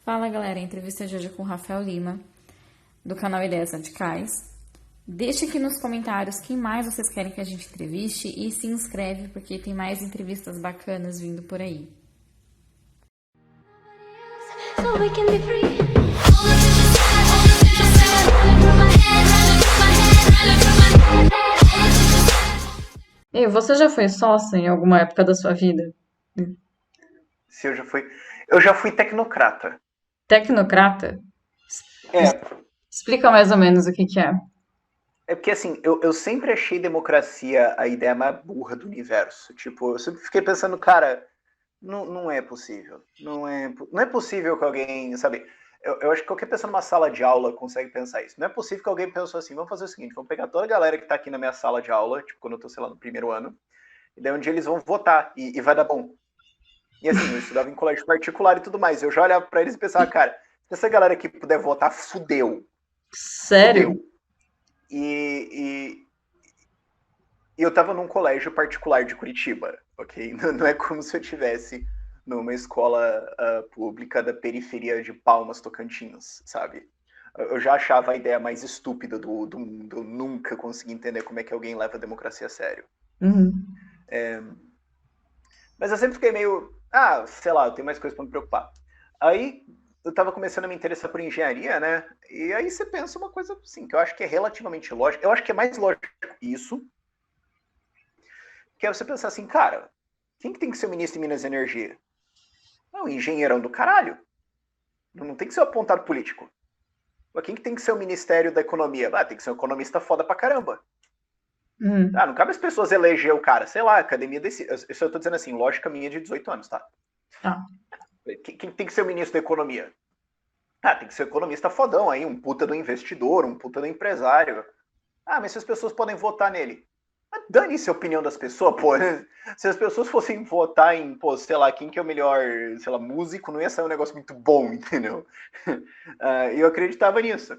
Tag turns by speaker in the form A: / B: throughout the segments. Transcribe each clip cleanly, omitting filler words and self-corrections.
A: Fala galera, a entrevista de hoje é com o Rafael Lima, do canal Ideias Radicais. Deixe aqui nos comentários quem mais vocês querem que a gente entreviste e se inscreve porque tem mais entrevistas bacanas vindo por aí.
B: So we can be free.
A: Ei, você já foi sócia em alguma época da sua vida?
C: Se eu já fui tecnocrata.
A: Tecnocrata?
C: É,
A: Explica mais ou menos o que é.
C: é porque assim, eu sempre achei democracia a ideia mais burra do universo. Tipo, eu sempre fiquei pensando, cara, não é possível. Não é possível que alguém, sabe? Eu acho que qualquer pessoa numa sala de aula consegue pensar isso. Não é possível que alguém pensou assim, vamos fazer o seguinte, vamos pegar toda a galera que tá aqui na minha sala de aula, tipo, quando eu tô, sei lá, no primeiro ano, e daí um dia eles vão votar e vai dar bom. E assim, eu estudava em colégio particular e tudo mais. Eu já olhava pra eles e pensava, cara, se essa galera aqui puder votar, fudeu.
A: Sério?
C: Fudeu. E eu tava num colégio particular de Curitiba, ok? Não é como se eu tivesse numa escola pública da periferia de Palmas, Tocantins, sabe? Eu já achava a ideia mais estúpida do mundo. Eu nunca consegui entender como é que alguém leva a democracia a sério.
A: Uhum.
C: Mas eu sempre fiquei meio, sei lá, eu tenho mais coisas pra me preocupar. Aí eu tava começando a me interessar por engenharia, né? E aí você pensa uma coisa assim, que eu acho que é relativamente lógica. Eu acho que é mais lógico isso, que é você pensar assim, cara, quem que tem que ser o ministro de Minas e Energia? Não, engenheirão do caralho. Não tem que ser um apontado político. Quem que tem que ser o Ministério da Economia? Tem que ser um economista foda pra caramba.
A: Uhum.
C: Não cabe as pessoas eleger o cara, sei lá, academia desse. Isso eu tô dizendo assim, lógica minha de 18 anos, tá?
A: Tá.
C: Quem tem que ser o ministro da Economia? Tem que ser um economista fodão aí, um puta do investidor, um puta do empresário. Mas se as pessoas podem votar nele. Dane-se a opinião das pessoas, pô. Se as pessoas fossem votar em, pô, sei lá, quem que é o melhor, sei lá, músico, não ia sair um negócio muito bom, entendeu? E eu acreditava nisso.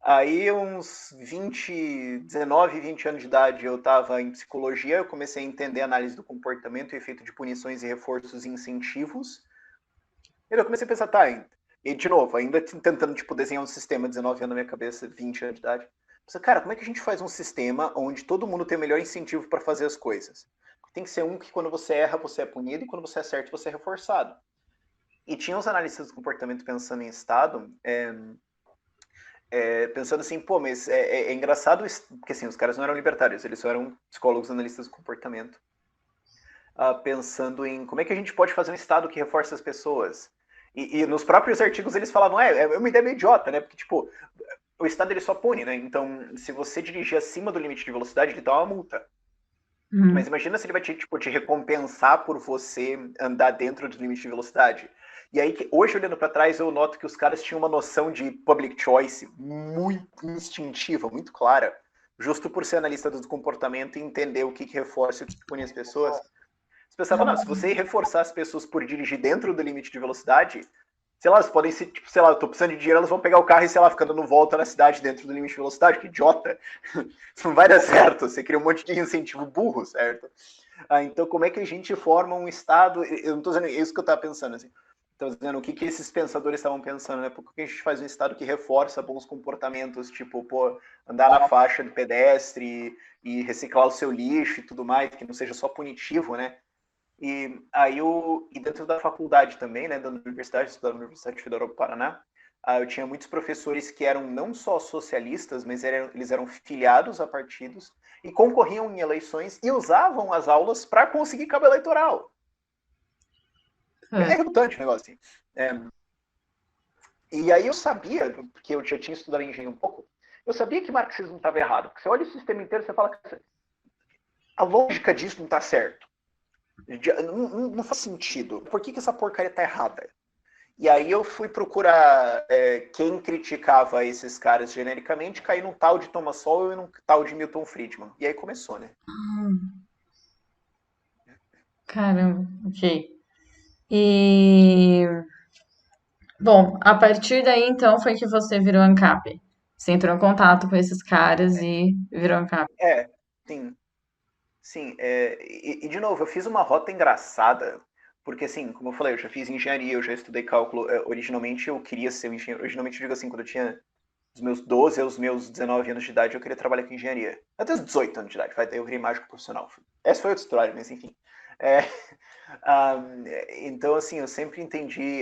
C: Aí, uns 19, 20 anos de idade, eu estava em psicologia, eu comecei a entender a análise do comportamento e efeito de punições e reforços e incentivos. E eu comecei a pensar, e de novo, ainda tentando, tipo, desenhar um sistema, 19 anos na minha cabeça, 20 anos de idade. Pensei, cara, como é que a gente faz um sistema onde todo mundo tem o melhor incentivo para fazer as coisas? Tem que ser um que quando você erra, você é punido, e quando você acerta, você é reforçado. E tinha os analistas do comportamento pensando em Estado, pensando assim, pô, mas é engraçado, porque assim, os caras não eram libertários, eles só eram psicólogos analistas do comportamento. Pensando em como é que a gente pode fazer um Estado que reforce as pessoas. E nos próprios artigos eles falavam, é uma ideia meio idiota, né? Porque, tipo, o Estado ele só pune, né? Então, se você dirigir acima do limite de velocidade, ele dá uma multa.
A: Uhum.
C: Mas imagina se ele vai te recompensar por você andar dentro do limite de velocidade. E aí, hoje, olhando para trás, eu noto que os caras tinham uma noção de public choice muito instintiva, muito clara. Justo por ser analista do comportamento e entender o que reforça e o que pune as pessoas. Você pensava, não, se você reforçar as pessoas por dirigir dentro do limite de velocidade, sei lá, elas podem ser, tipo, sei lá, eu tô precisando de dinheiro, elas vão pegar o carro e, sei lá, ficar dando volta na cidade dentro do limite de velocidade, que idiota. Isso não vai dar certo, você cria um monte de incentivo burro, certo? Então como é que a gente forma um Estado, eu não tô dizendo, é isso que eu tava pensando, assim, tô dizendo o que esses pensadores estavam pensando, né, por que a gente faz um Estado que reforça bons comportamentos, tipo, pô, andar na faixa do pedestre e reciclar o seu lixo e tudo mais, que não seja só punitivo, né? E aí e dentro da faculdade também, né, da universidade, estudando na Universidade Federal do Paraná, eu tinha muitos professores que eram não só socialistas, mas eles eram filiados a partidos e concorriam em eleições e usavam as aulas para conseguir cabo eleitoral. É revoltante o negócio assim. E aí eu sabia, porque eu já tinha estudado engenharia um pouco, eu sabia que marxismo estava errado, porque você olha o sistema inteiro e você fala que a lógica disso não está certo. Não faz sentido. Por que essa porcaria tá errada? E aí eu fui procurar quem criticava esses caras genericamente, caí num tal de Thomas Sowell e num tal de Milton Friedman. E aí começou, né?
A: Caramba, ok. E, bom, a partir daí então foi que você virou ANCAP. Você entrou em contato com esses caras e virou ANCAP.
C: Sim. Sim. De novo, eu fiz uma rota engraçada, Porque, assim, como eu falei, eu já fiz engenharia, eu já estudei cálculo. Originalmente eu queria ser um engenheiro. Originalmente, eu digo assim, quando eu tinha os meus 12 aos meus 19 anos de idade, eu queria trabalhar com engenharia. Até os 18 anos de idade, daí eu virei mágico profissional. Essa foi outra história, mas enfim. É, então, assim, eu sempre entendi,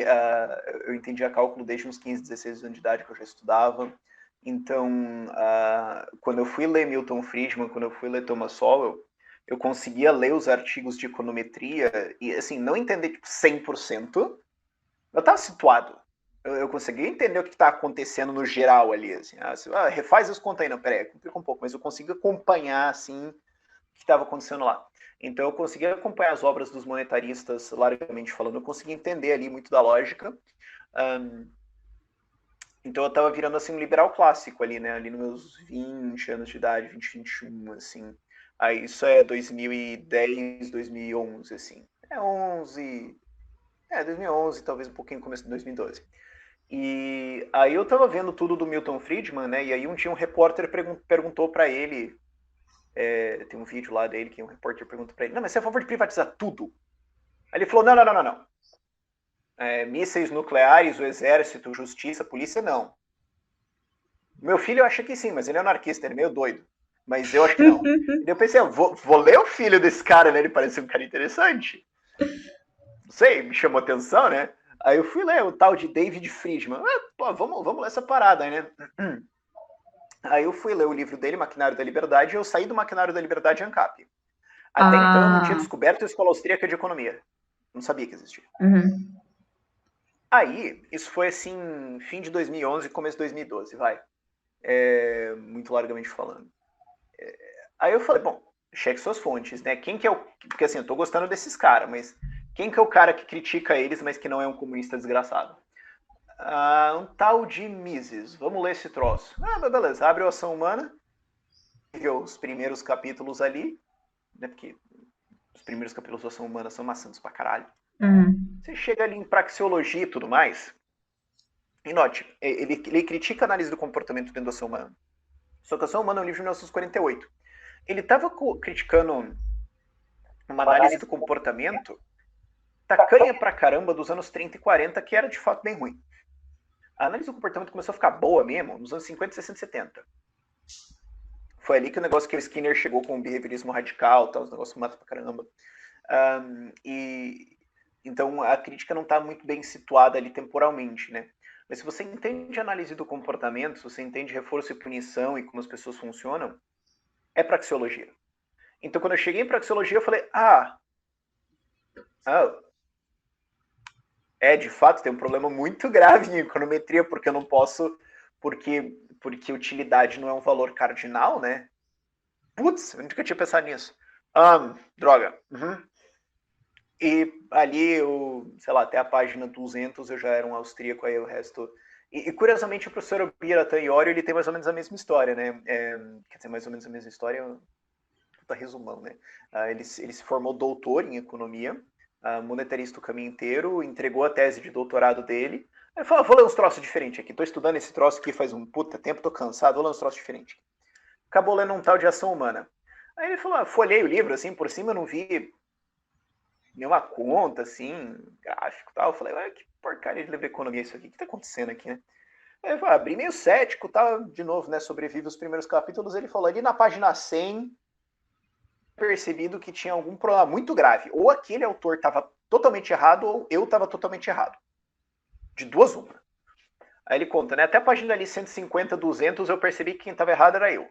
C: eu entendia cálculo desde uns 15, 16 anos de idade que eu já estudava. Então, quando eu fui ler Milton Friedman, quando eu fui ler Thomas Sowell, eu conseguia ler os artigos de econometria e, assim, não entender tipo, 100%. Eu estava situado. Eu conseguia entender o que está acontecendo no geral ali. Assim, refaz as contas aí, não, peraí, complica um pouco, mas eu consigo acompanhar, assim, o que estava acontecendo lá. Então eu conseguia acompanhar as obras dos monetaristas, largamente falando, eu conseguia entender ali muito da lógica. Então eu estava virando, assim, um liberal clássico ali, né, ali nos meus 20 anos de idade, 20, 21, assim. Aí isso é 2010, 2011, assim. 2011, talvez um pouquinho no começo de 2012. E aí eu tava vendo tudo do Milton Friedman, né? E aí um dia um repórter perguntou para ele, tem um vídeo lá dele que um repórter perguntou para ele, não, mas você é a favor de privatizar tudo? Aí ele falou, não. Mísseis nucleares, o exército, justiça, polícia, não. Meu filho acha que sim, mas ele é anarquista, ele é meio doido. Mas eu acho que não. E eu pensei, vou ler o filho desse cara, né? Ele parece um cara interessante. Não sei, me chamou atenção, né? Aí eu fui ler o tal de David Friedman. Pô, vamos ler essa parada aí, né? Aí eu fui ler o livro dele, Maquinário da Liberdade, e eu saí do Maquinário da Liberdade ANCAP. Até então eu não tinha descoberto a Escola Austríaca de Economia. Não sabia que existia.
D: Uhum.
C: Aí, isso foi assim, fim de 2011, começo de 2012, vai. Muito largamente falando. Aí eu falei, bom, cheque suas fontes, né? Quem que é o... Porque assim, eu tô gostando desses caras, mas quem que é o cara que critica eles, mas que não é um comunista desgraçado? Um tal de Mises. Vamos ler esse troço. Mas beleza, abre o Ação Humana, vê os primeiros capítulos ali, né? Porque os primeiros capítulos da Ação Humana são maçantes pra caralho. Você chega ali em praxeologia e tudo mais, e note, ele critica a análise do comportamento dentro da Ação Humana. Só que a Ação Humana é um livro de 1948. Ele estava criticando uma análise do comportamento tacanha pra caramba dos anos 30 e 40, que era de fato bem ruim. A análise do comportamento começou a ficar boa mesmo nos anos 50, 60 e 70. Foi ali que o negócio que o Skinner chegou com o behaviorismo radical, tal, os negócios mata pra caramba. Então a crítica não está muito bem situada ali temporalmente, né? Mas se você entende a análise do comportamento, se você entende reforço e punição e como as pessoas funcionam, é praxeologia. Então quando eu cheguei em praxeologia eu falei, de fato tem um problema muito grave em econometria, porque eu não posso, porque utilidade não é um valor cardinal, né? Putz, eu nunca tinha pensado nisso. Droga. E ali, sei lá, até a página 200 eu já era um austríaco, aí o resto... E curiosamente o professor Biratan Iorio, ele tem mais ou menos a mesma história, né? Quer dizer, mais ou menos a mesma história, puta resumão, né? Ele se formou doutor em economia, monetarista o caminho inteiro, entregou a tese de doutorado dele. Aí falou, vou ler uns troços diferentes aqui. Tô estudando esse troço aqui faz um puta tempo, tô cansado, vou ler uns troços diferentes. Acabou lendo um tal de Ação Humana. Aí ele falou, folhei o livro, assim, por cima eu não vi nenhuma conta, assim, gráfico e tal. Eu falei, que porcaria de livro de economia isso aqui, o que tá acontecendo aqui, né? Aí eu abri meio cético, tá, de novo, né, sobrevive os primeiros capítulos, ele falou ali na página 100, percebido que tinha algum problema muito grave. Ou aquele autor estava totalmente errado, ou eu estava totalmente errado. De duas uma. Aí ele conta, né? Até a página ali 150, 200, eu percebi que quem estava errado era eu.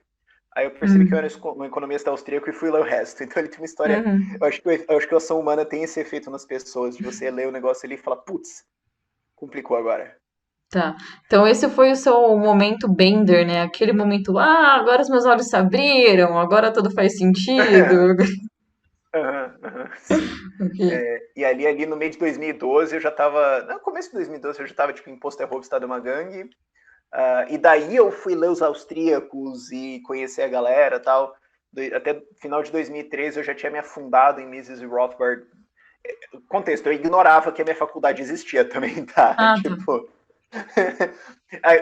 C: Aí eu percebi que eu era um economista austríaco e fui ler o resto. Então ele tem uma história... Eu acho que a ação humana tem esse efeito nas pessoas, de você ler o negócio ali e falar, putz, complicou agora.
D: Tá. Então esse foi o seu momento Bender, né? Aquele momento, agora os meus olhos se abriram, agora tudo faz sentido.
C: Sim.
D: Ok.
C: E ali no meio de 2012 eu já tava... No começo de 2012 eu já tava tipo Imposto é Roubo, Estado é uma Gangue. E daí eu fui ler os austríacos e conhecer a galera e tal. Até final de 2013 eu já tinha me afundado em Mises e Rothbard. Contexto, eu ignorava que a minha faculdade existia também, tá? Tipo...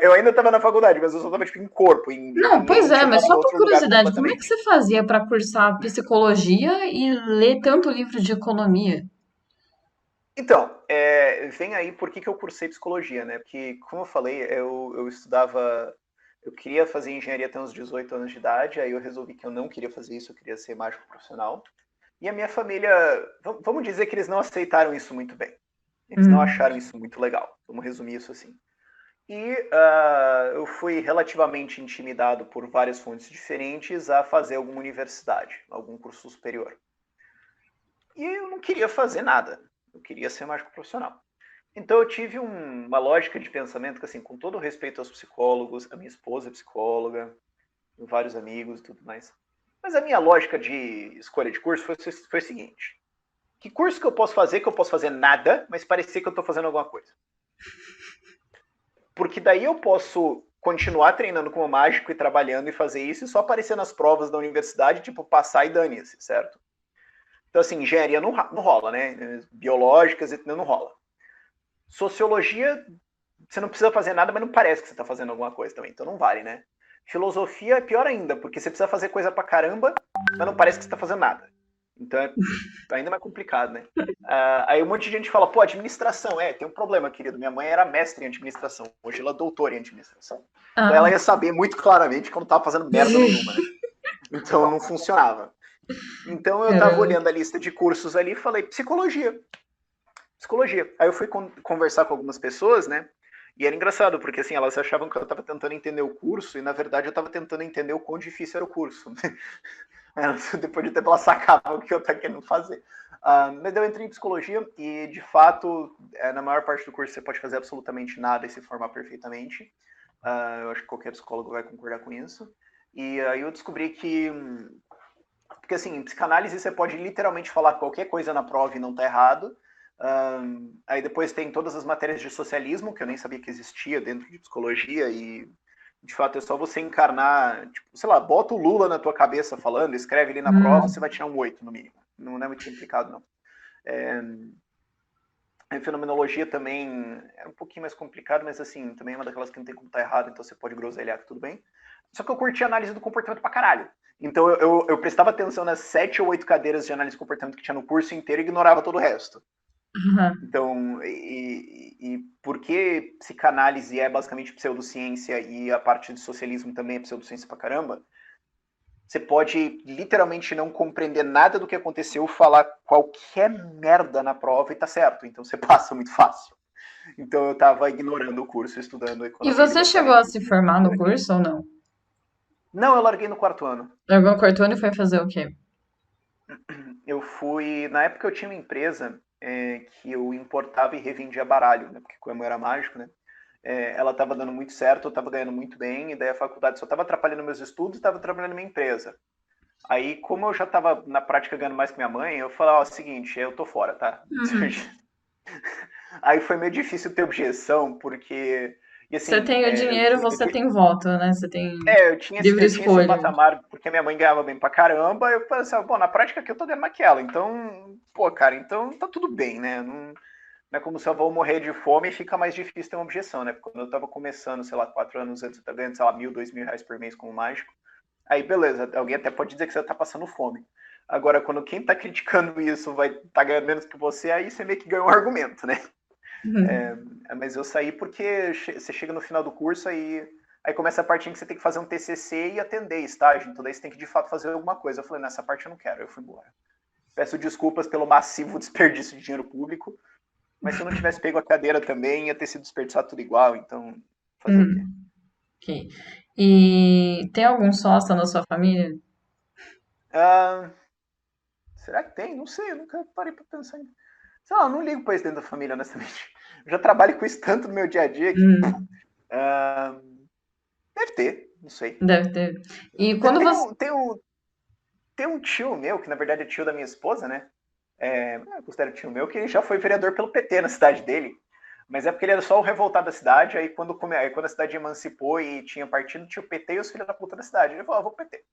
C: eu ainda estava na faculdade, mas eu só estava tipo, em corpo.
D: Não, pois é, mas só por curiosidade, como é que
C: completamente.
D: você fazia para cursar psicologia e ler tanto livro de economia?
C: Então, vem aí por que eu cursei psicologia, né? Porque, como eu falei, eu estudava. Eu queria fazer engenharia até uns 18 anos de idade, aí eu resolvi que eu não queria fazer isso, eu queria ser mágico profissional. E a minha família, vamos dizer que eles não aceitaram isso muito bem. Eles não acharam isso muito legal. Vamos resumir isso assim. E eu fui relativamente intimidado por várias fontes diferentes a fazer alguma universidade, algum curso superior. E eu não queria fazer nada. Eu queria ser mágico profissional. Então eu tive uma lógica de pensamento que, assim, com todo respeito aos psicólogos, a minha esposa é psicóloga, tenho vários amigos e tudo mais. Mas a minha lógica de escolha de curso foi o seguinte: que curso que eu posso fazer nada, mas parecer que eu estou fazendo alguma coisa? Porque daí eu posso continuar treinando como mágico e trabalhando e fazer isso e só aparecer nas provas da universidade, tipo, passar e dane-se, certo? Então, assim, engenharia não rola, né? Biológicas não rola. Sociologia, você não precisa fazer nada, mas não parece que você está fazendo alguma coisa também, então não vale, né? Filosofia é pior ainda, porque você precisa fazer coisa pra caramba, mas não parece que você está fazendo nada. Então é ainda mais complicado, né? Aí um monte de gente fala, pô, administração, tem um problema, querido. Minha mãe era mestre em administração, hoje ela é doutora em administração. Então ela ia saber muito claramente que eu não estava fazendo merda nenhuma, né? Então não funcionava. Então eu estava olhando a lista de cursos ali e falei, psicologia. Aí eu fui conversar com algumas pessoas, né? E era engraçado, porque assim, elas achavam que eu estava tentando entender o curso, e na verdade eu estava tentando entender o quão difícil era o curso. Depois de tempo ela sacava o que eu estava querendo fazer. Mas eu entrei em psicologia e, de fato, na maior parte do curso você pode fazer absolutamente nada e se formar perfeitamente. Eu acho que qualquer psicólogo vai concordar com isso. E aí eu descobri que... Porque, assim, em psicanálise você pode literalmente falar qualquer coisa na prova e não tá errado. Aí depois tem todas as matérias de socialismo, que eu nem sabia que existia dentro de psicologia, e de fato é só você encarnar, tipo, sei lá, bota o Lula na tua cabeça falando, escreve ali na prova, você vai tirar um 8 no mínimo. Não é muito complicado, não. A fenomenologia também é um pouquinho mais complicado, mas assim, também é uma daquelas que não tem como estar errado, então você pode groselhar, tudo bem. Só que eu curti a análise do comportamento pra caralho. Então eu prestava atenção nas 7 ou 8 cadeiras de análise do comportamento que tinha no curso inteiro e ignorava todo o resto. Então, e porque psicanálise é basicamente pseudociência e a parte de socialismo também é pseudociência pra caramba, você pode literalmente não compreender nada do que aconteceu, falar qualquer merda na prova e tá certo. Então você passa muito fácil. Então eu tava ignorando o curso, estudando
D: E
C: economia
D: você chegou
C: libertária.
D: a se formar no curso ou não?
C: Não, eu larguei no 4º ano.
D: Largou no quarto ano e foi fazer o quê?
C: Eu fui... Na época eu tinha uma empresa que eu importava e revendia baralho, né? Porque como eu era mágico, né? Ela estava dando muito certo, eu estava ganhando muito bem, e daí a faculdade só estava atrapalhando meus estudos e estava trabalhando na minha empresa. Aí, como eu já estava na prática ganhando mais que minha mãe, eu falei, ó, seguinte, eu tô fora, tá? Aí foi meio difícil ter objeção, porque... E
D: Você
C: assim,
D: tem o dinheiro, você tem voto, né? Você tem
C: eu tinha
D: livre
C: esse
D: escolha.
C: patamar, porque minha mãe ganhava bem pra caramba, eu falei assim, bom, na prática aqui eu tô ganhando naquela, então, pô, cara, então tá tudo bem, né? Não é como se eu vou morrer de fome e fica mais difícil ter uma objeção, né? Porque quando eu tava começando, sei lá, 4 anos antes, eu tava ganhando, sei lá, 1.000, 2.000 reais por mês como mágico, aí beleza, alguém até pode dizer que você tá passando fome. Agora, quando quem tá criticando isso vai tá ganhando menos que você, aí você meio que ganha um argumento, né? Mas eu saí porque você chega no final do curso, aí começa a parte em que você tem que fazer um TCC e atender estágio, então daí você tem que de fato fazer alguma coisa. Eu falei, nessa parte eu não quero, eu fui embora. Peço desculpas pelo massivo desperdício de dinheiro público, mas se eu não tivesse pego a cadeira também, ia ter sido desperdiçado tudo igual, então fazer o quê?
D: Ok. E tem algum sócio na sua família?
C: Será que tem? Não sei, eu nunca parei pra pensar em... Sei lá, eu não ligo pra isso dentro da família, honestamente. Eu já trabalho com isso tanto no meu dia a dia que... Deve ter, não sei.
D: Deve ter. E quando você.
C: Tem um tio meu, que na verdade é tio da minha esposa, né? Eu considero tio meu, que ele já foi vereador pelo PT na cidade dele. Mas é porque ele era só o revoltado da cidade, aí quando a cidade emancipou e tinha partido, tinha o PT e os filhos da puta da cidade. Ele falou, vou PT.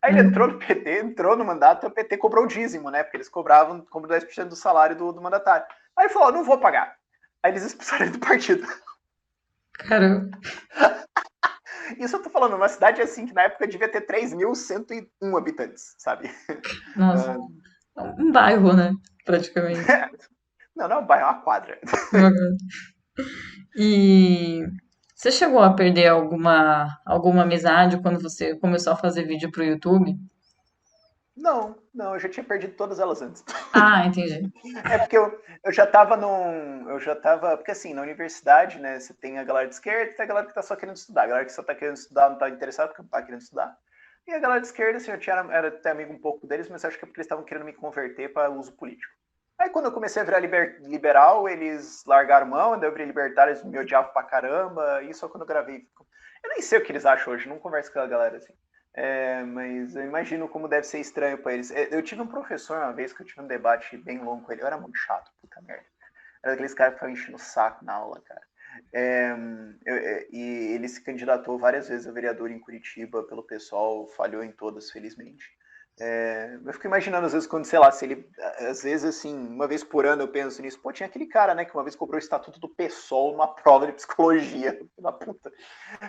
C: Aí ele entrou no PT, entrou no mandato, e o PT cobrou o dízimo, né? Porque eles cobravam como 10% do salário do mandatário. Aí ele falou, não vou pagar. Aí eles expulsaram ele do partido.
D: Caramba.
C: Isso eu tô falando, uma cidade assim que na época devia ter 3.101 habitantes, sabe?
D: Nossa. Um bairro, né? Praticamente.
C: Não, não é um bairro, é uma quadra.
D: E você chegou a perder alguma amizade quando você começou a fazer vídeo pro YouTube?
C: Não, não, eu já tinha perdido todas elas antes.
D: Ah, entendi.
C: É porque eu já tava num. Eu já tava. Porque assim, na universidade, né, você tem a galera de esquerda e tem a galera que tá só querendo estudar. A galera que só tá querendo estudar não tá interessada porque não tá querendo estudar. E a galera de esquerda, assim, era até amigo um pouco deles, mas acho que é porque eles estavam querendo me converter para uso político. Aí quando eu comecei a virar liberal, eles largaram mão, daí eu virei libertário, eles me odiavam pra caramba. Isso só quando eu gravei. Eu nem sei o que eles acham hoje, não converso com a galera assim. Mas eu imagino como deve ser estranho para eles. Eu tive um professor uma vez que eu tive um debate bem longo com ele. Eu era muito chato, puta merda. Era aqueles caras que ficavam enchendo o saco na aula, cara. E ele se candidatou várias vezes a vereador em Curitiba pelo pessoal, falhou em todas, felizmente. Eu fico imaginando, às vezes, quando, sei lá, se ele. Às vezes, assim, uma vez por ano eu penso nisso. Pô, tinha aquele cara, né, que uma vez cobrou o estatuto do PSOL numa prova de psicologia. Na puta.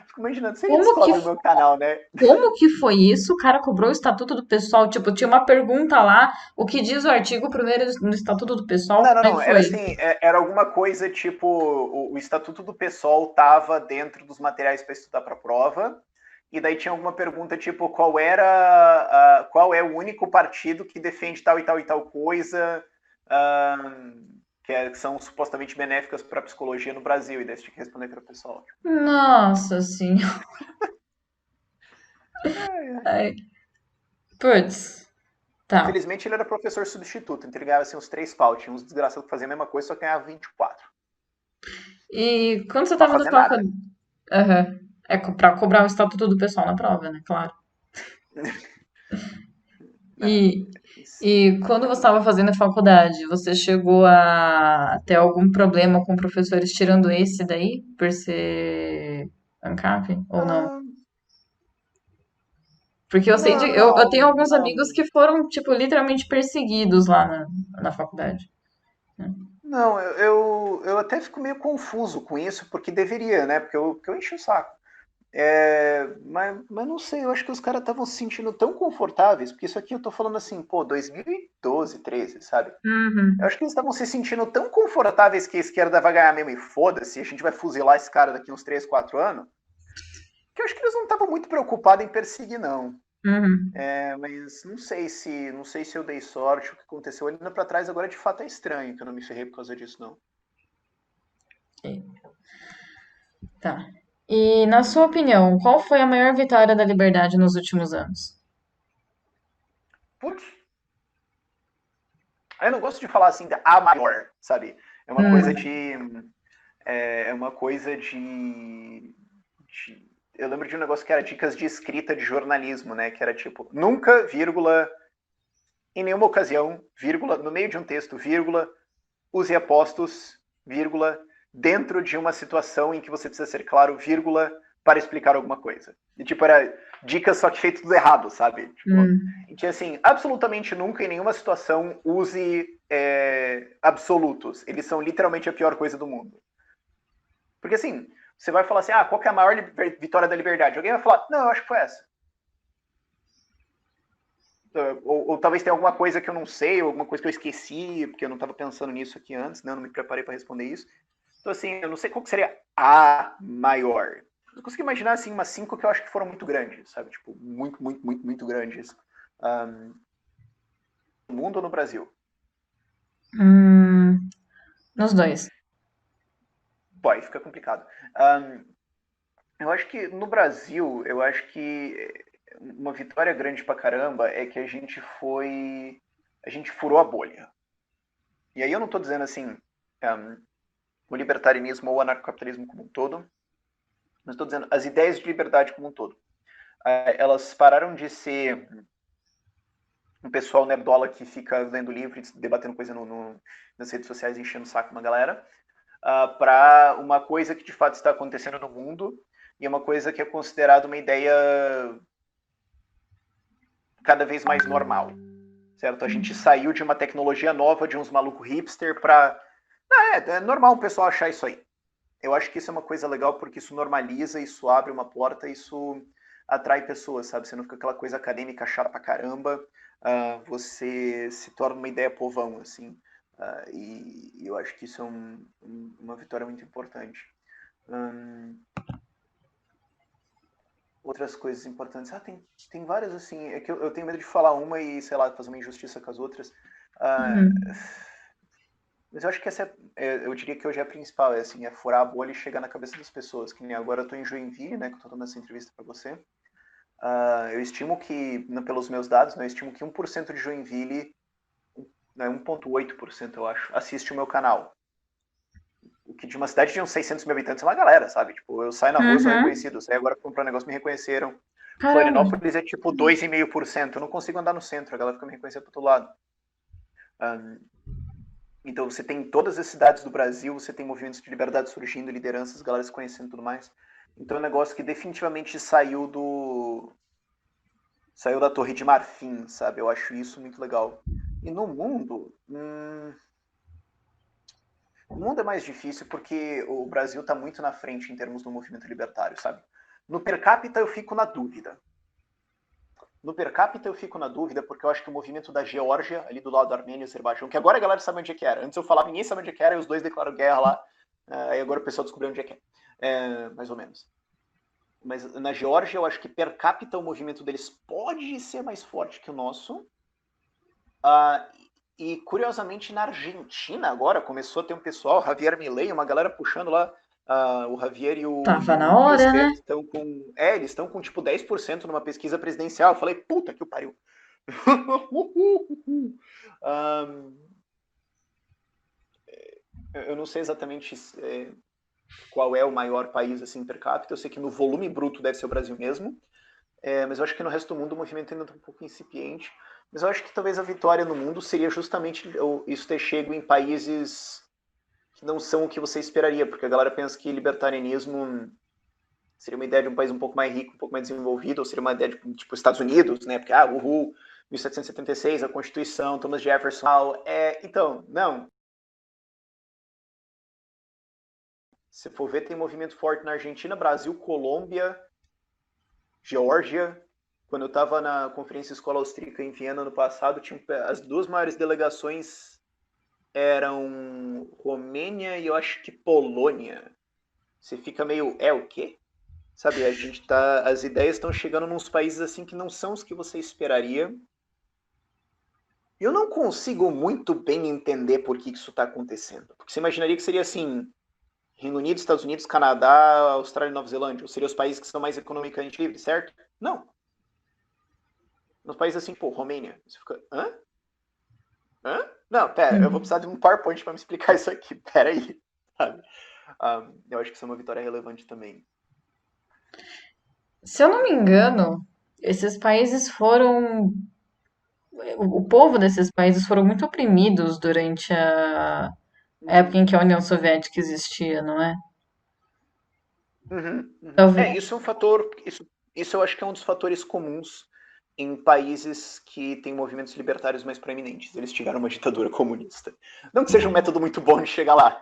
C: Fico imaginando, se ele
D: Como que,
C: descobre o meu canal, né?
D: como que foi isso? O cara cobrou o estatuto do pessoal? Tipo, tinha uma pergunta lá, o que diz o artigo primeiro no estatuto do pessoal?
C: Não, não,
D: Como é
C: não.
D: que
C: Era
D: foi?
C: assim, era alguma coisa tipo o Estatuto do PSOL estava dentro dos materiais para estudar para a prova, e daí tinha alguma pergunta tipo qual é o único partido que defende tal e tal e tal coisa, ah, que são supostamente benéficas para a psicologia no Brasil, e daí você tinha que responder para o pessoal.
D: Nossa senhora. Ai, putz, tá.
C: Felizmente ele era professor substituto, então ele ganhava assim, uns 3 pau. Tinha uns desgraçados que faziam a mesma coisa, só que ganhava 24.
D: E quando você
C: Para
D: tava na
C: fazer nada.
D: faculdade. Aham. É pra cobrar o estatuto do pessoal na prova, né? Claro.
C: Não,
D: E,
C: isso.
D: e quando você estava fazendo a faculdade, você chegou a ter algum problema com professores tirando esse daí, por ser ANCAP, ou não?
C: Ah,
D: Porque eu sei eu
C: não,
D: tenho alguns amigos
C: não.
D: que foram, tipo, literalmente perseguidos lá na faculdade.
C: Não, eu até fico meio confuso com isso, porque deveria, né? Porque eu enchi o saco. Mas não sei, eu acho que os caras estavam se sentindo tão confortáveis, porque isso aqui eu tô falando assim, pô, 2012, 13, sabe? Eu
D: Uhum.
C: acho que eles estavam se sentindo tão confortáveis que a esquerda vai ganhar mesmo e foda-se, a gente vai fuzilar esse cara daqui uns 3, 4 anos, que eu acho que eles não estavam muito preocupados em perseguir, não.
D: Uhum.
C: Mas não sei se eu dei sorte, o que aconteceu olhando pra trás agora de fato é estranho, que eu não me ferrei por causa disso, não.
D: Tá. E, na sua opinião, qual foi a maior vitória da liberdade nos últimos anos?
C: Putz, eu não gosto de falar assim, a maior, sabe? É uma coisa
D: Hum,
C: de. É uma coisa de. Eu lembro de um negócio que era dicas de escrita de jornalismo, né? Que era tipo, nunca, vírgula, em nenhuma ocasião, vírgula, no meio de um texto, vírgula, use apostos, vírgula, dentro de uma situação em que você precisa ser claro, vírgula, para explicar alguma coisa. E tipo, era dicas só que feito tudo errado, sabe? Tipo,
D: hum,
C: e que assim, absolutamente nunca em nenhuma situação use absolutos. Eles são literalmente a pior coisa do mundo. Porque assim, você vai falar assim, qual que é a maior vitória da liberdade? Alguém vai falar, não, eu acho que foi essa. Ou talvez tenha alguma coisa que eu não sei, ou alguma coisa que eu esqueci, porque eu não estava pensando nisso aqui antes, né? Eu não me preparei para responder isso. Então, assim, eu não sei qual que seria a maior. Eu consigo imaginar, assim, umas 5 que eu acho que foram muito grandes, sabe? Tipo, muito, muito, muito, muito grandes. No mundo ou no Brasil?
D: hum, nos dois.
C: Pô, aí fica complicado. Um, eu acho que no Brasil, eu acho que uma vitória grande pra caramba é que a gente foi. A gente furou a bolha. E aí eu não tô dizendo assim, um, o libertarianismo ou o anarcocapitalismo como um todo, mas estou dizendo as ideias de liberdade como um todo. Elas pararam de ser um pessoal nerdola que fica lendo livro e debatendo coisa nas redes sociais, enchendo o saco uma galera, para uma coisa que de fato está acontecendo no mundo e uma coisa que é considerada uma ideia cada vez mais normal, certo? A gente saiu de uma tecnologia nova, de uns malucos hipster, para... é normal o pessoal achar isso aí. Eu acho que isso é uma coisa legal porque isso normaliza, isso abre uma porta, isso atrai pessoas, sabe? Você não fica aquela coisa acadêmica chata pra caramba, você se torna uma ideia povão, assim. E eu acho que isso é uma vitória muito importante. Outras coisas importantes. Tem várias, assim. É que eu tenho medo de falar uma e, sei lá, fazer uma injustiça com as outras. Mas eu acho que eu diria que hoje é a principal, assim, é furar a bolha e chegar na cabeça das pessoas. Que nem agora eu tô em Joinville, né, que eu tô dando essa entrevista para você. Eu estimo que, pelos meus dados, né, eu estimo que 1% de Joinville, né, 1,8% eu acho, assiste o meu canal. O que de uma cidade de uns 600 mil habitantes é uma galera, sabe? Tipo, eu saio na rua, eu sou reconhecido. Eu saio agora pra comprar um negócio, me reconheceram.
D: Caramba.
C: Florianópolis é tipo 2,5%. Eu não consigo andar no centro, a galera fica me reconhecendo pro outro lado. Então você tem em todas as cidades do Brasil, você tem movimentos de liberdade surgindo, lideranças, galera se conhecendo e tudo mais. Então é um negócio que definitivamente saiu da Torre de Marfim, sabe? Eu acho isso muito legal. E no mundo, o mundo é mais difícil porque o Brasil está muito na frente em termos do movimento libertário, sabe? No per capita eu fico na dúvida. Porque eu acho que o movimento da Geórgia, ali do lado da Armênia e Azerbaijão, que agora a galera sabe onde é que era. Antes eu falava, ninguém sabe onde é que era, e os dois declaram guerra lá. Aí agora o pessoal descobriu onde é que é. Mais ou menos. Mas na Geórgia, eu acho que per capita o movimento deles pode ser mais forte que o nosso. E curiosamente na Argentina agora começou a ter um pessoal, Javier Milei, uma galera puxando lá. O Javier e
D: Tava na
C: o
D: hora,
C: Milei
D: né?
C: estão com. Eles estão com tipo 10% numa pesquisa presidencial. Eu falei, puta que o pariu. Eu não sei exatamente qual é o maior país assim per capita. Eu sei que no volume bruto deve ser o Brasil mesmo. Mas eu acho que no resto do mundo o movimento ainda está um pouco incipiente. Mas eu acho que talvez a vitória no mundo seria justamente isso ter chego em países que não são o que você esperaria, porque a galera pensa que libertarianismo seria uma ideia de um país um pouco mais rico, um pouco mais desenvolvido, ou seria uma ideia de tipo Estados Unidos, né? Porque, uhul, 1776, a Constituição, Thomas Jefferson. Então, não. Se for ver, tem movimento forte na Argentina, Brasil, Colômbia, Geórgia. Quando eu estava na Conferência Escola Austríaca em Viena no passado, as duas maiores delegações eram Romênia e eu acho que Polônia. Você fica meio, o quê? Sabe, as ideias estão chegando nos países assim que não são os que você esperaria. Eu não consigo muito bem entender por que isso está acontecendo. Porque você imaginaria que seria assim, Reino Unido, Estados Unidos, Canadá, Austrália e Nova Zelândia. Ou seriam os países que são mais economicamente livres, certo? Não. Nos países assim, Romênia. Você fica, hã? Não, pera, eu vou precisar de um PowerPoint para me explicar isso aqui. Pera aí, sabe? Eu acho que isso é uma vitória relevante também.
D: Se eu não me engano, esses países foram. O povo desses países foram muito oprimidos durante a época em que a União Soviética existia, não é? Talvez.
C: Isso é um fator. Isso eu acho que é um dos fatores comuns em países que têm movimentos libertários mais proeminentes. Eles tiveram uma ditadura comunista. Não que seja um método muito bom de chegar lá.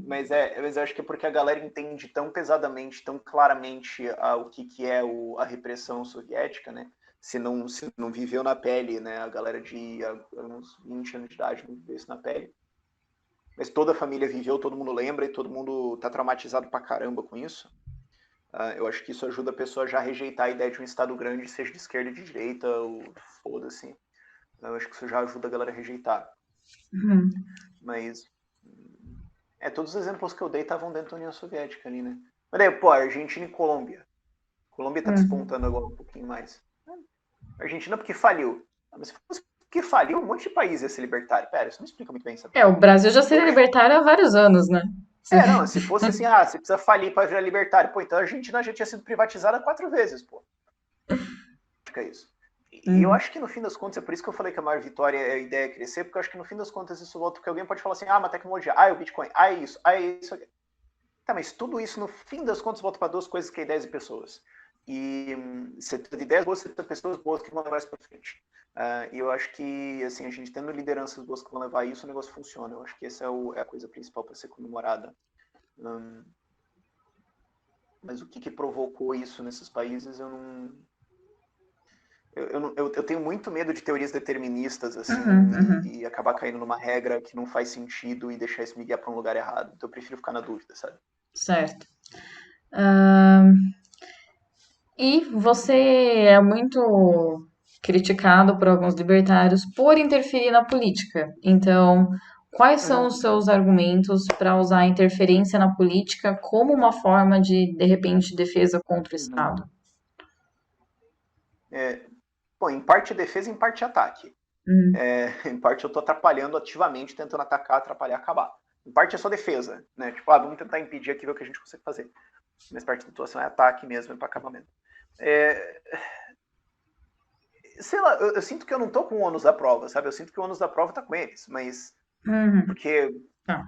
C: Mas eu acho que é porque a galera entende tão pesadamente, tão claramente o que é a repressão soviética, né? Se não viveu na pele, né? A galera de uns 20 anos de idade não viveu isso na pele. Mas toda a família viveu, todo mundo lembra e todo mundo tá traumatizado pra caramba com isso. Eu acho que isso ajuda a pessoa já a rejeitar a ideia de um Estado grande, seja de esquerda ou de direita, ou foda-se. Eu acho que isso já ajuda a galera a rejeitar. Mas todos os exemplos que eu dei estavam dentro da União Soviética ali, né? Mas daí, Argentina e Colômbia. Colômbia tá despontando agora um pouquinho mais. Argentina porque faliu. Mas se fosse porque faliu, um monte de país ia ser libertário. Pera, isso não explica muito bem, sabe?
D: O Brasil já seria libertário há vários anos, né?
C: Não, se fosse assim, você precisa falir para virar libertário. Então a Argentina já tinha sido privatizada 4 vezes, pô. Fica isso. E eu acho que no fim das contas, é por isso que eu falei que a maior vitória é a ideia crescer, porque eu acho que no fim das contas isso volta, porque alguém pode falar assim, uma tecnologia, é o Bitcoin, é isso, é isso. Tá, mas tudo isso no fim das contas volta para duas coisas que é ideias e pessoas. E você tem ideias boas, você tem pessoas boas que vão levar isso para frente. E eu acho que, assim, a gente tendo lideranças boas que vão levar isso, o negócio funciona. Eu acho que essa é a coisa principal para ser comemorada. Mas o que provocou isso nesses países, eu não... Eu tenho muito medo de teorias deterministas, assim,
D: Uhum.
C: e acabar caindo numa regra que não faz sentido e deixar isso me guiar para um lugar errado. Então eu prefiro ficar na dúvida, sabe?
D: Certo. Ahn, e você é muito criticado por alguns libertários por interferir na política. Então, quais são
C: Uhum.
D: os seus argumentos para usar a interferência na política como uma forma de repente, defesa contra o
C: Uhum.
D: Estado?
C: É, bom, em parte defesa, em parte ataque.
D: Hum,
C: Em parte eu estou atrapalhando ativamente, tentando atacar, atrapalhar, acabar. Em parte é só defesa, né? Tipo, vamos tentar impedir aqui ver o que a gente consegue fazer. Mas parte da situação é ataque mesmo, é para acabamento. É, sei lá, eu sinto que eu não tô com o ônus da prova, sabe? Eu sinto que o ônus da prova tá com eles, mas
D: uhum,
C: porque
D: tá.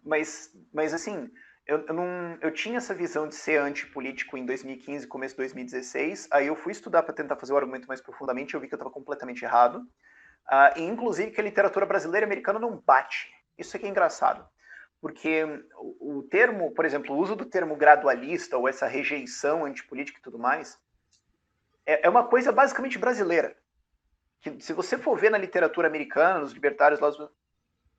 C: mas assim, eu tinha essa visão de ser antipolítico em 2015, começo de 2016. Aí eu fui estudar para tentar fazer o argumento mais profundamente. Eu vi que eu estava completamente errado. E inclusive que a literatura brasileira e americana não bate. Isso aqui é engraçado. Porque o termo, por exemplo, o uso do termo gradualista ou essa rejeição antipolítica e tudo mais é uma coisa basicamente brasileira. Que se você for ver na literatura americana, nos libertários lá,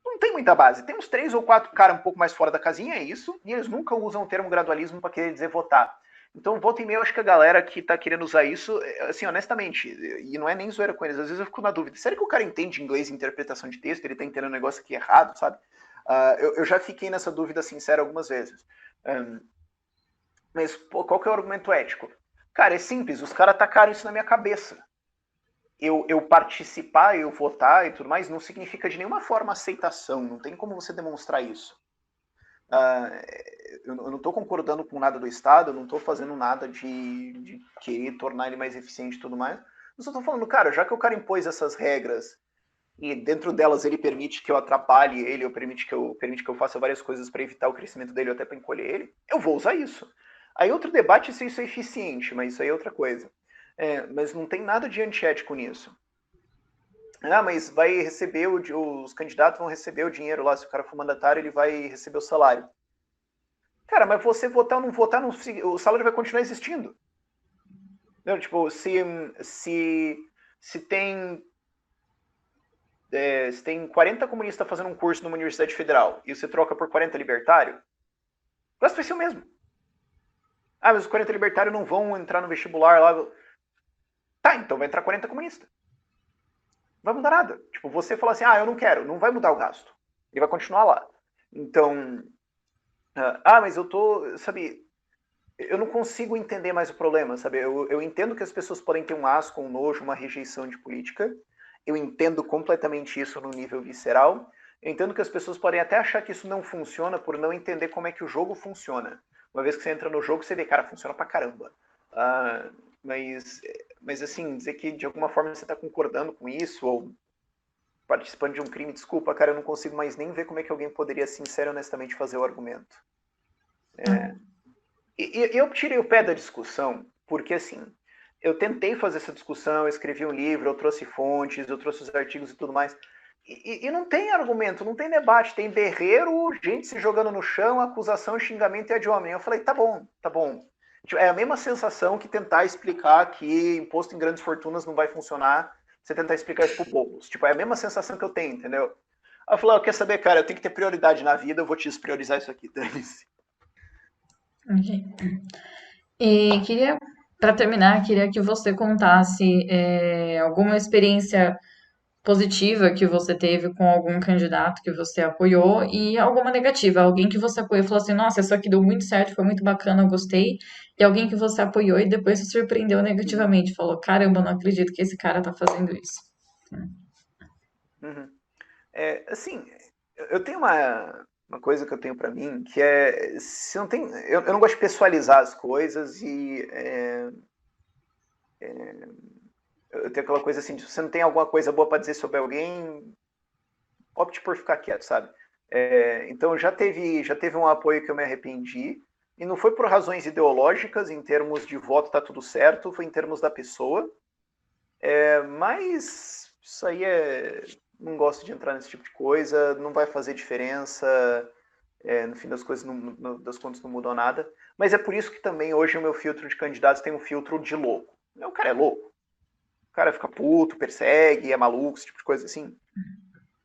C: não tem muita base. Tem uns 3 ou 4 caras um pouco mais fora da casinha, é isso, e eles nunca usam o termo gradualismo para querer dizer votar. Então, volta e meia, eu acho que a galera que tá querendo usar isso, assim, honestamente, e não é nem zoeira com eles, às vezes eu fico na dúvida, será que o cara entende inglês e interpretação de texto, ele tá entendendo um negócio aqui errado, sabe? Eu já fiquei nessa dúvida sincera algumas vezes. Mas, pô, qual que é o argumento ético? Cara, é simples, os caras tacaram isso na minha cabeça. Eu participar, eu votar e tudo mais, não significa de nenhuma forma aceitação, não tem como você demonstrar isso. Ah, eu não estou concordando com nada do Estado, eu não estou fazendo nada de querer tornar ele mais eficiente e tudo mais. Eu só estou falando, cara, já que o cara impôs essas regras e dentro delas ele permite que eu atrapalhe ele, ou permite que eu faça várias coisas para evitar o crescimento dele ou até para encolher ele, eu vou usar isso. Aí outro debate é se isso é eficiente, mas isso aí é outra coisa. Mas não tem nada de antiético nisso. Mas vai receber, os candidatos vão receber o dinheiro lá, se o cara for mandatário, ele vai receber o salário. Cara, mas você votar ou não votar, não, o salário vai continuar existindo. Não, tipo, se, se tem se tem 40 comunistas fazendo um curso numa universidade federal e você troca por 40 libertários, o gasto vai ser o mesmo. Mas os 40 libertários não vão entrar no vestibular lá. Tá, então vai entrar 40 comunistas. Não vai mudar nada. Tipo, você fala assim, eu não quero, não vai mudar o gasto. Ele vai continuar lá. Então, mas eu tô, sabe, eu não consigo entender mais o problema, sabe? Eu entendo que as pessoas podem ter um asco, um nojo, uma rejeição de política. Eu entendo completamente isso no nível visceral. Eu entendo que as pessoas podem até achar que isso não funciona por não entender como é que o jogo funciona. Uma vez que você entra no jogo, você vê, cara, funciona pra caramba. Ah, mas, mas assim, dizer que de alguma forma você está concordando com isso ou participando de um crime, desculpa, cara, eu não consigo mais nem ver como é que alguém poderia, sincero e honestamente, fazer o argumento. E eu tirei o pé da discussão, porque assim, eu tentei fazer essa discussão, eu escrevi um livro, eu trouxe fontes, eu trouxe os artigos e tudo mais. E não tem argumento, não tem debate, tem berreiro, gente se jogando no chão, acusação, xingamento e ad hominem. Eu falei, tá bom, tá bom. Tipo, é a mesma sensação que tentar explicar que imposto em grandes fortunas não vai funcionar, você tentar explicar isso pro povo. Tipo, é a mesma sensação que eu tenho, entendeu? Aí eu falei, quer saber, cara, eu tenho que ter prioridade na vida, eu vou te despriorizar isso aqui, dane-se.
D: Ok. E para terminar, queria que você contasse alguma experiência positiva que você teve com algum candidato que você apoiou e alguma negativa, alguém que você apoiou e falou assim, nossa, isso aqui deu muito certo, foi muito bacana, eu gostei, e alguém que você apoiou e depois se surpreendeu
C: Uhum,
D: negativamente, falou, caramba, não acredito que esse cara tá fazendo isso.
C: uhum. Assim, eu tenho uma coisa que eu tenho pra mim, que é, se não tem, eu não gosto de pessoalizar as coisas e eu tenho aquela coisa assim, se você não tem alguma coisa boa pra dizer sobre alguém, opte por ficar quieto, sabe? Então já teve um apoio que eu me arrependi, e não foi por razões ideológicas, em termos de voto tá tudo certo, foi em termos da pessoa, mas isso aí não gosto de entrar nesse tipo de coisa, não vai fazer diferença, no fim das coisas, das contas não mudou nada. Mas é por isso que também hoje o meu filtro de candidatos tem um filtro de louco. O cara é louco. cara fica puto, persegue, é maluco, esse tipo de coisa assim.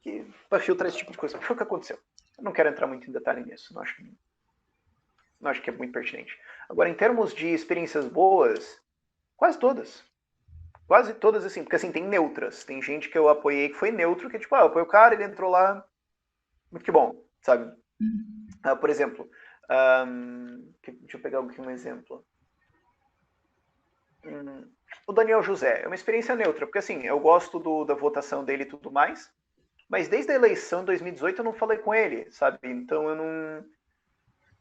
C: Que vai filtrar esse tipo de coisa. Foi o que aconteceu. Eu não quero entrar muito em detalhe nisso. Não acho que é muito pertinente. Agora, em termos de experiências boas, quase todas. Quase todas, assim. Porque, assim, tem neutras. Tem gente que eu apoiei que foi neutro, que, tipo, eu apoiei o cara, ele entrou lá. Muito que bom, sabe? Por exemplo, deixa eu pegar aqui um exemplo. O Daniel José é uma experiência neutra, porque, assim, eu gosto da votação dele e tudo mais, mas desde a eleição de 2018 eu não falei com ele, sabe? Então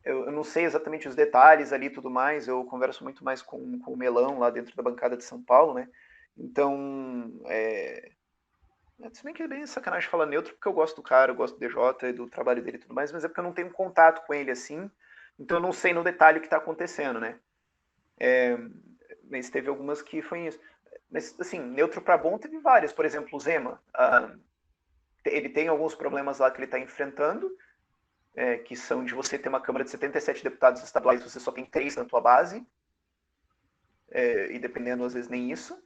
C: eu não sei exatamente os detalhes ali e tudo mais, eu converso muito mais com o Melão lá dentro da bancada de São Paulo, né? Então, se bem que é bem sacanagem falar neutro, porque eu gosto do cara, eu gosto do DJ e do trabalho dele e tudo mais, mas é porque eu não tenho contato com ele assim, então eu não sei no detalhe o que está acontecendo, né? Mas teve algumas que foi isso. Mas, assim, neutro para bom teve várias. Por exemplo, o Zema. Ele tem alguns problemas lá que ele está enfrentando, que são de você ter uma Câmara de 77 deputados estaduais, você só tem 3 na tua base, e dependendo, às vezes, nem isso.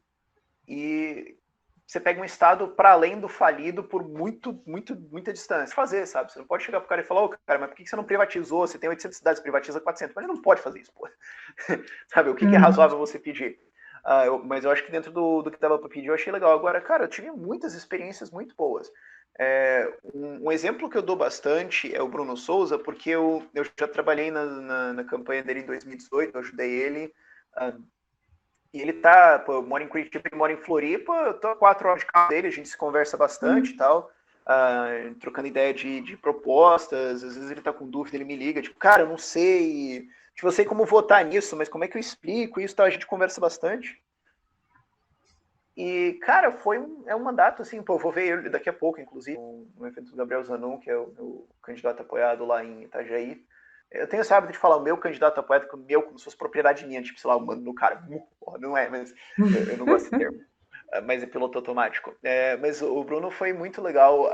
C: E você pega um estado para além do falido por muita distância. Fazer, sabe? Você não pode chegar pro cara e falar, cara, mas por que você não privatizou? Você tem 800 cidades, privatiza 400. Mas ele não pode fazer isso, pô. Sabe? O que é razoável você pedir? Mas eu acho que dentro do que dava para pedir, eu achei legal. Agora, cara, eu tive muitas experiências muito boas. Um exemplo que eu dou bastante é o Bruno Souza, porque eu já trabalhei na campanha dele em 2018, eu ajudei ele. E ele eu moro em Curitiba, ele mora em Floripa, eu tô a 4 horas de carro dele, a gente se conversa bastante e tal, trocando ideia de propostas, às vezes ele tá com dúvida, ele me liga, tipo, cara, eu não sei, tipo, eu sei como votar nisso, mas como é que eu explico isso, tal, a gente conversa bastante. E, cara, é um mandato, assim, eu vou ver ele daqui a pouco, inclusive, no evento do Gabriel Zanon, que é o candidato apoiado lá em Itajaí. Eu tenho esse hábito de falar o meu candidato apoiado como se fosse propriedade minha, tipo, sei lá, o mano no cara. Não é, mas eu não gosto desse termo. Mas é piloto automático. Mas o Bruno foi muito legal.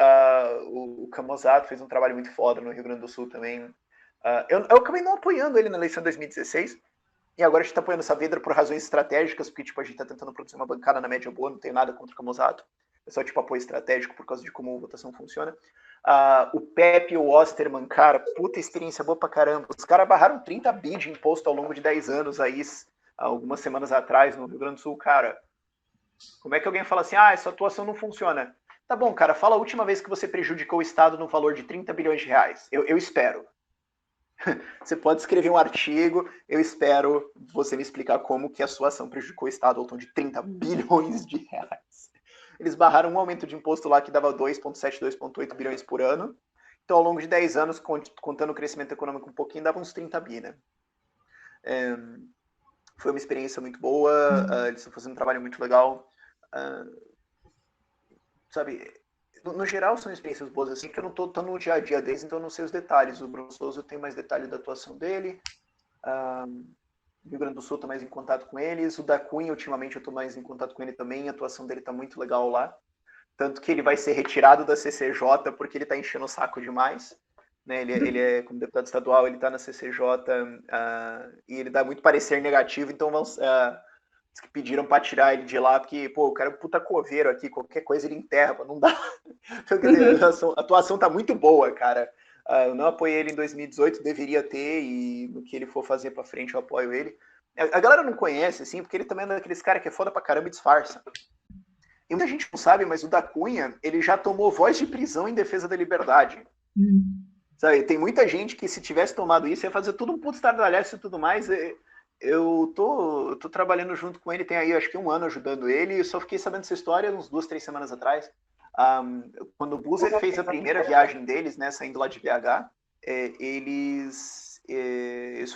C: O Camozato fez um trabalho muito foda no Rio Grande do Sul também. Eu acabei não apoiando ele na eleição de 2016. E agora a gente tá apoiando o Saavedra por razões estratégicas, porque tipo, a gente tá tentando produzir uma bancada na média boa, não tem nada contra o Camozato. É só tipo apoio estratégico por causa de como a votação funciona. O Pepe e o Osterman, cara, puta experiência boa pra caramba. Os caras barraram 30 bi de imposto ao longo de 10 anos aí, algumas semanas atrás, no Rio Grande do Sul, cara. Como é que alguém fala assim, essa atuação não funciona? Tá bom, cara, fala a última vez que você prejudicou o Estado no valor de 30 bilhões de reais. Eu espero. Você pode escrever um artigo, eu espero você me explicar como que a sua ação prejudicou o Estado ao tom de 30 bilhões de reais. Eles barraram um aumento de imposto lá que dava 2,7, 2,8 bilhões por ano. Então, ao longo de 10 anos, contando o crescimento econômico um pouquinho, dava uns 30 bi, né? Foi uma experiência muito boa, eles estão fazendo um trabalho muito legal. Sabe, no geral são experiências boas, assim, que eu não estou tão no dia a dia deles, então eu não sei os detalhes. O Bruno Souza, eu tenho mais detalhe da atuação dele. O Rio Grande do Sul está mais em contato com eles. O da Cunha, ultimamente, eu estou mais em contato com ele também. A atuação dele está muito legal lá. Tanto que ele vai ser retirado da CCJ porque ele está enchendo o saco demais. Né? Ele é, como deputado estadual, ele está na CCJ e ele dá muito parecer negativo, então que pediram para tirar ele de lá, porque, o cara é um puta coveiro aqui, qualquer coisa ele enterra, não dá. Então, quer dizer, a atuação tá muito boa, cara. Eu não apoiei ele em 2018, deveria ter, e no que ele for fazer pra frente eu apoio ele. A galera não conhece, assim, porque ele também é daqueles caras que é foda pra caramba e disfarça. E muita gente não sabe, mas o da Cunha, ele já tomou voz de prisão em defesa da liberdade. Sabe, tem muita gente que se tivesse tomado isso, ia fazer tudo um puto estardalhaço e tudo mais. Eu tô trabalhando junto com ele, tem aí acho que 1 ano ajudando ele, e só fiquei sabendo essa história uns 2, 3 semanas atrás. Quando o Buzzer fez a primeira viagem deles, né, saindo lá de BH, eles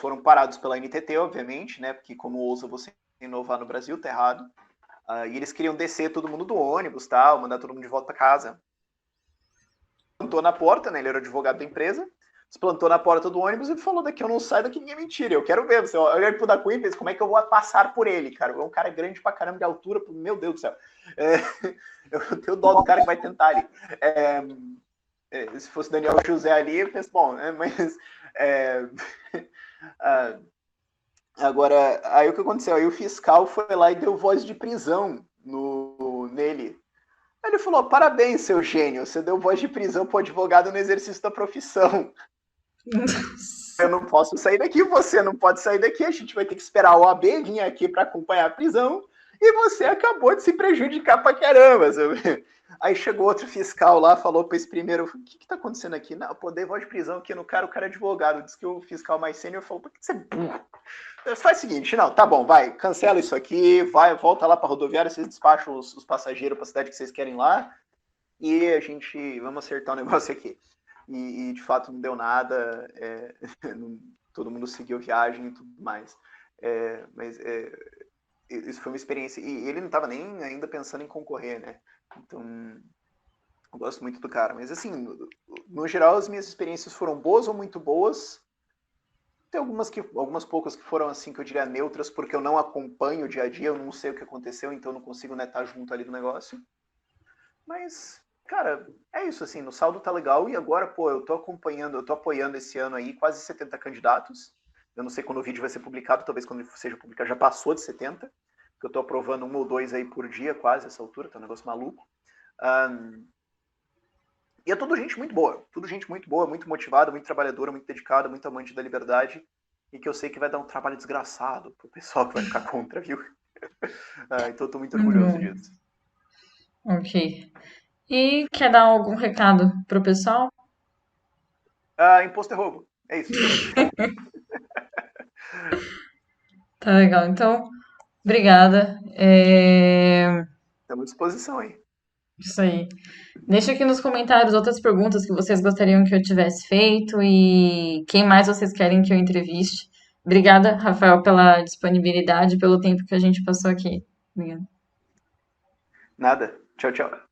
C: foram parados pela NTT, obviamente, né, porque como ousa você inovar no Brasil, tá errado. E eles queriam descer todo mundo do ônibus, tal, mandar todo mundo de volta para casa. Plantou na porta, né, ele era advogado da empresa, se plantou na porta do ônibus e falou, daqui eu não saio, daqui ninguém é mentira, eu quero ver. Você olha pro da Cunha e pensa, como é que eu vou passar por ele, cara? É um cara grande pra caramba de altura, meu Deus do céu. Eu tenho dó do cara que vai tentar ali. Se fosse Daniel José ali, eu penso, bom, né, mas... agora, aí o que aconteceu? Aí o fiscal foi lá e deu voz de prisão nele. Aí ele falou: parabéns, seu gênio, você deu voz de prisão pro advogado no exercício da profissão. Eu não posso sair daqui, você não pode sair daqui, a gente vai ter que esperar o AB vir aqui para acompanhar a prisão, e você acabou de se prejudicar pra caramba, sabe? Aí chegou outro fiscal lá, falou para esse primeiro: o que tá acontecendo aqui? Não, pô, dei voz de prisão aqui no cara, o cara é advogado. Diz que o fiscal mais sênior falou: por que você é burro? Faz o seguinte: não, tá bom, vai, cancela isso aqui, vai, volta lá pra rodoviária, vocês despacham os passageiros pra cidade que vocês querem lá, e a gente, vamos acertar o negócio aqui. E de fato não deu nada, todo mundo seguiu viagem e tudo mais. Mas isso foi uma experiência, e ele não estava nem ainda pensando em concorrer, né? Então, eu gosto muito do cara. Mas assim, no geral, as minhas experiências foram boas ou muito boas. Tem algumas poucas que foram, assim, que eu diria neutras, porque eu não acompanho o dia a dia, eu não sei o que aconteceu, então eu não consigo, né, estar junto ali do negócio. Mas, cara, é isso, assim, no saldo tá legal, e agora, pô, eu tô apoiando esse ano aí quase 70 candidatos. Eu não sei quando o vídeo vai ser publicado, talvez quando ele seja publicado já passou de 70, porque eu tô aprovando 1 ou 2 aí por dia, quase, essa altura, tá um negócio maluco. E é tudo gente muito boa, muito motivada, muito trabalhadora, muito dedicada, muito amante da liberdade, e que eu sei que vai dar um trabalho desgraçado pro pessoal que vai ficar contra, viu? Então eu tô muito orgulhoso disso.
D: Ok. E quer dar algum recado pro pessoal?
C: Imposto é roubo, é isso.
D: Tá legal. Então, obrigada.
C: Estamos à disposição aí.
D: Isso aí. Deixa aqui nos comentários outras perguntas que vocês gostariam que eu tivesse feito e quem mais vocês querem que eu entreviste. Obrigada, Rafael, pela disponibilidade, pelo tempo que a gente passou aqui. Obrigada.
C: Nada. Tchau, tchau.